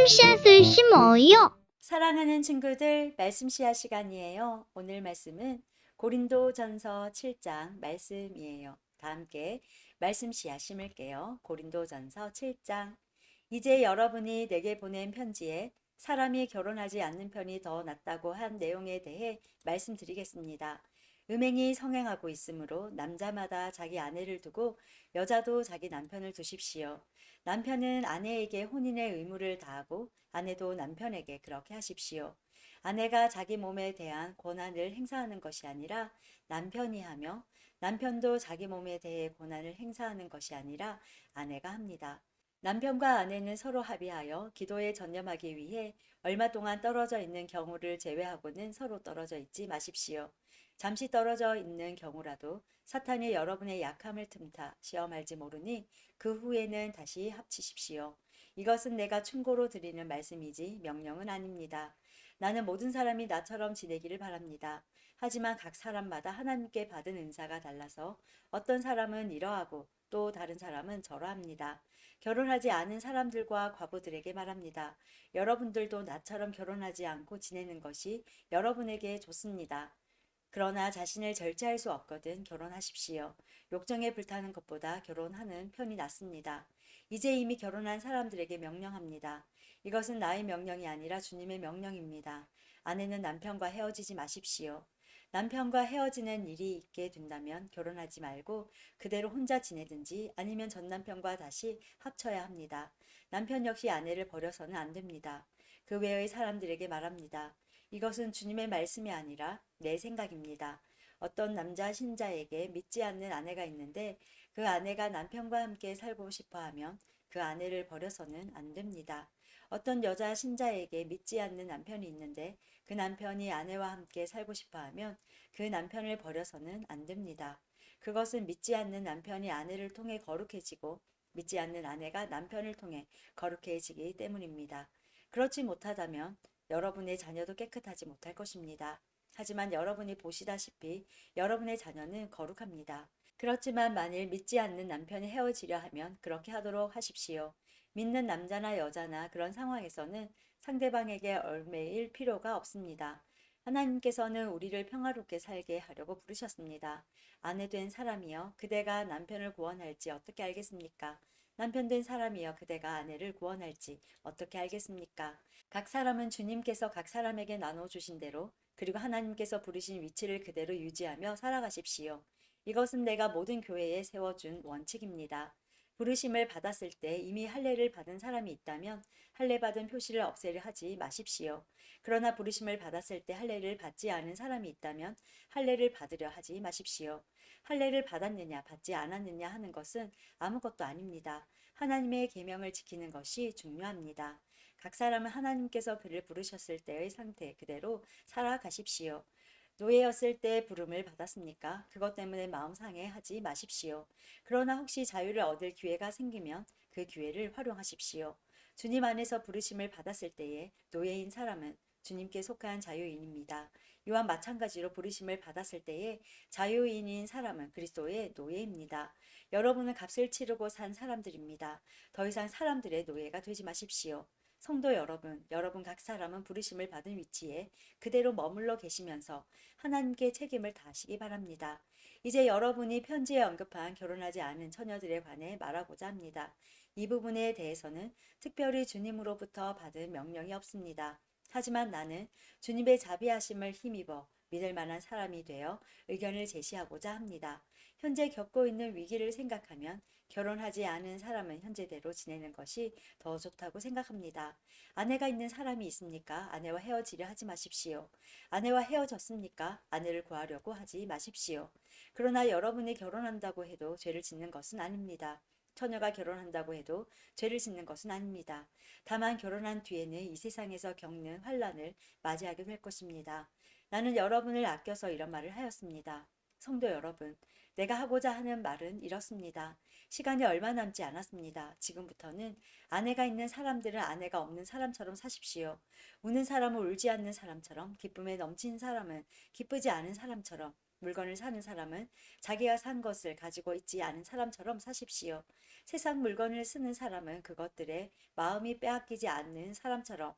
씨앗을 심어요. 사랑하는 친구들, 말씀 씨앗 시간이에요. 오늘 말씀은 고린도전서 7장 말씀이에요. 다 함께 말씀 씨앗 심을게요. 고린도전서 7장. 이제 여러분이 내게 보낸 편지에 사람이 결혼하지 않는 편이 더 낫다고 한 내용에 대해 말씀드리겠습니다. 음행이 성행하고 있으므로 남자마다 자기 아내를 두고 여자도 자기 남편을 두십시오. 남편은 아내에게 혼인의 의무를 다하고 아내도 남편에게 그렇게 하십시오. 아내가 자기 몸에 대한 권한을 행사하는 것이 아니라 남편이 하며 남편도 자기 몸에 대해 권한을 행사하는 것이 아니라 아내가 합니다. 남편과 아내는 서로 합의하여 기도에 전념하기 위해 얼마 동안 떨어져 있는 경우를 제외하고는 서로 떨어져 있지 마십시오. 잠시 떨어져 있는 경우라도 사탄이 여러분의 약함을 틈타 시험할지 모르니 그 후에는 다시 합치십시오. 이것은 내가 충고로 드리는 말씀이지 명령은 아닙니다. 나는 모든 사람이 나처럼 지내기를 바랍니다. 하지만 각 사람마다 하나님께 받은 은사가 달라서 어떤 사람은 이러하고 또 다른 사람은 저러합니다. 결혼하지 않은 사람들과 과부들에게 말합니다. 여러분들도 나처럼 결혼하지 않고 지내는 것이 여러분에게 좋습니다. 그러나 자신을 절제할 수 없거든 결혼하십시오. 욕정에 불타는 것보다 결혼하는 편이 낫습니다. 이제 이미 결혼한 사람들에게 명령합니다. 이것은 나의 명령이 아니라 주님의 명령입니다. 아내는 남편과 헤어지지 마십시오. 남편과 헤어지는 일이 있게 된다면 결혼하지 말고 그대로 혼자 지내든지 아니면 전 남편과 다시 합쳐야 합니다. 남편 역시 아내를 버려서는 안 됩니다. 그 외의 사람들에게 말합니다. 이것은 주님의 말씀이 아니라 내 생각입니다. 어떤 남자 신자에게 믿지 않는 아내가 있는데 그 아내가 남편과 함께 살고 싶어 하면 그 아내를 버려서는 안 됩니다. 어떤 여자 신자에게 믿지 않는 남편이 있는데 그 남편이 아내와 함께 살고 싶어 하면 그 남편을 버려서는 안 됩니다. 그것은 믿지 않는 남편이 아내를 통해 거룩해지고 믿지 않는 아내가 남편을 통해 거룩해지기 때문입니다. 그렇지 못하다면 여러분의 자녀도 깨끗하지 못할 것입니다. 하지만 여러분이 보시다시피 여러분의 자녀는 거룩합니다. 그렇지만 만일 믿지 않는 남편이 헤어지려 하면 그렇게 하도록 하십시오. 믿는 남자나 여자나 그런 상황에서는 상대방에게 얽매일 필요가 없습니다. 하나님께서는 우리를 평화롭게 살게 하려고 부르셨습니다. 아내 된 사람이여 그대가 남편을 구원할지 어떻게 알겠습니까? 남편 된 사람이여 그대가 아내를 구원할지 어떻게 알겠습니까? 각 사람은 주님께서 각 사람에게 나눠주신 대로 그리고 하나님께서 부르신 위치를 그대로 유지하며 살아가십시오. 이것은 내가 모든 교회에 세워준 원칙입니다. 부르심을 받았을 때 이미 할례를 받은 사람이 있다면 할례 받은 표시를 없애려 하지 마십시오. 그러나 부르심을 받았을 때 할례를 받지 않은 사람이 있다면 할례를 받으려 하지 마십시오. 할례를 받았느냐 받지 않았느냐 하는 것은 아무것도 아닙니다. 하나님의 계명을 지키는 것이 중요합니다. 각 사람은 하나님께서 그를 부르셨을 때의 상태 그대로 살아가십시오. 노예였을 때 부름을 받았습니까? 그것 때문에 마음 상해하지 마십시오. 그러나 혹시 자유를 얻을 기회가 생기면 그 기회를 활용하십시오. 주님 안에서 부르심을 받았을 때에 노예인 사람은 주님께 속한 자유인입니다. 이와 마찬가지로 부르심을 받았을 때에 자유인인 사람은 그리스도의 노예입니다. 여러분은 값을 치르고 산 사람들입니다. 더 이상 사람들의 노예가 되지 마십시오. 성도 여러분, 여러분 각 사람은 부르심을 받은 위치에 그대로 머물러 계시면서 하나님께 책임을 다하시기 바랍니다. 이제 여러분이 편지에 언급한 결혼하지 않은 처녀들에 관해 말하고자 합니다. 이 부분에 대해서는 특별히 주님으로부터 받은 명령이 없습니다. 하지만 나는 주님의 자비하심을 힘입어 믿을 만한 사람이 되어 의견을 제시하고자 합니다. 현재 겪고 있는 위기를 생각하면 결혼하지 않은 사람은 현재대로 지내는 것이 더 좋다고 생각합니다. 아내가 있는 사람이 있습니까? 아내와 헤어지려 하지 마십시오. 아내와 헤어졌습니까? 아내를 구하려고 하지 마십시오. 그러나 여러분이 결혼한다고 해도 죄를 짓는 것은 아닙니다. 처녀가 결혼한다고 해도 죄를 짓는 것은 아닙니다. 다만 결혼한 뒤에는 이 세상에서 겪는 환란을 맞이하게 될 것입니다. 나는 여러분을 아껴서 이런 말을 하였습니다. 성도 여러분, 내가 하고자 하는 말은 이렇습니다. 시간이 얼마 남지 않았습니다. 지금부터는 아내가 있는 사람들은 아내가 없는 사람처럼 사십시오. 우는 사람은 울지 않는 사람처럼, 기쁨에 넘친 사람은 기쁘지 않은 사람처럼, 물건을 사는 사람은 자기가 산 것을 가지고 있지 않은 사람처럼 사십시오. 세상 물건을 쓰는 사람은 그것들의 마음이 빼앗기지 않는 사람처럼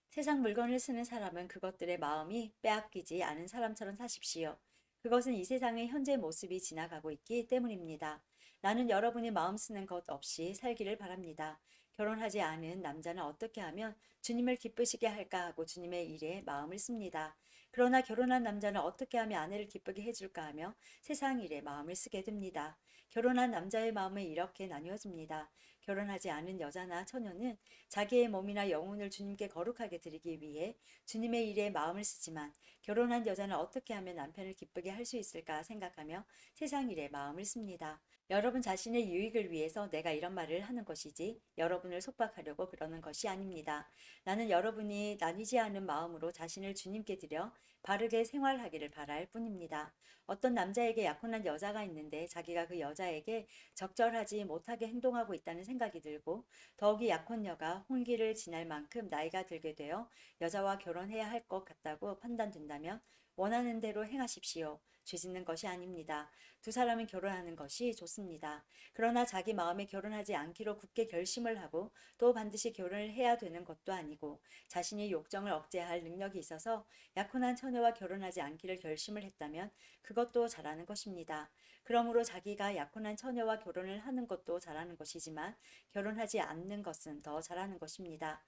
세상 물건을 쓰는 사람은 그것들의 마음이 빼앗기지 않은 사람처럼 사십시오. 그것은 이 세상의 현재 모습이 지나가고 있기 때문입니다. 나는 여러분이 마음 쓰는 것 없이 살기를 바랍니다. 결혼하지 않은 남자는 어떻게 하면 주님을 기쁘시게 할까 하고 주님의 일에 마음을 씁니다. 그러나 결혼한 남자는 어떻게 하면 아내를 기쁘게 해줄까 하며 세상 일에 마음을 쓰게 됩니다. 결혼한 남자의 마음은 이렇게 나뉘어집니다. 결혼하지 않은 여자나 처녀는 자기의 몸이나 영혼을 주님께 거룩하게 드리기 위해 주님의 일에 마음을 쓰지만 결혼한 여자는 어떻게 하면 남편을 기쁘게 할 수 있을까 생각하며 세상 일에 마음을 씁니다. 여러분 자신의 유익을 위해서 내가 이런 말을 하는 것이지 여러분을 속박하려고 그러는 것이 아닙니다. 나는 여러분이 나뉘지 않은 마음으로 자신을 주님께 드려 바르게 생활하기를 바랄 뿐입니다. 어떤 남자에게 약혼한 여자가 있는데 자기가 그 여자에게 적절하지 못하게 행동하고 있다는 생각이 들고 더욱이 약혼녀가 혼기를 지날 만큼 나이가 들게 되어 여자와 결혼해야 할 것 같다고 판단된다면 원하는 대로 행하십시오. 죄 짓는 것이 아닙니다. 두 사람은 결혼하는 것이 좋습니다. 그러나 자기 마음에 결혼하지 않기로 굳게 결심을 하고 또 반드시 결혼을 해야 되는 것도 아니고 자신이 욕정을 억제할 능력이 있어서 약혼한 처녀와 결혼하지 않기를 결심을 했다면 그것도 잘하는 것입니다. 그러므로 자기가 약혼한 처녀와 결혼을 하는 것도 잘하는 것이지만 결혼하지 않는 것은 더 잘하는 것입니다.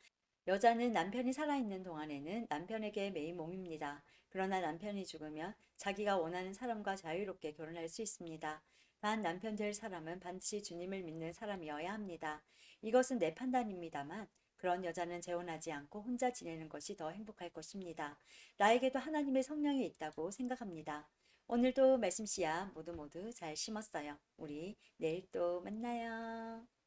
여자는 남편이 살아있는 동안에는 남편에게 매인 몸입니다. 그러나 남편이 죽으면 자기가 원하는 사람과 자유롭게 결혼할 수 있습니다. 단 남편 될 사람은 반드시 주님을 믿는 사람이어야 합니다. 이것은 내 판단입니다만 그런 여자는 재혼하지 않고 혼자 지내는 것이 더 행복할 것입니다. 나에게도 하나님의 성령이 있다고 생각합니다. 오늘도 말씀 씨앗 모두 잘 심었어요. 우리 내일 또 만나요.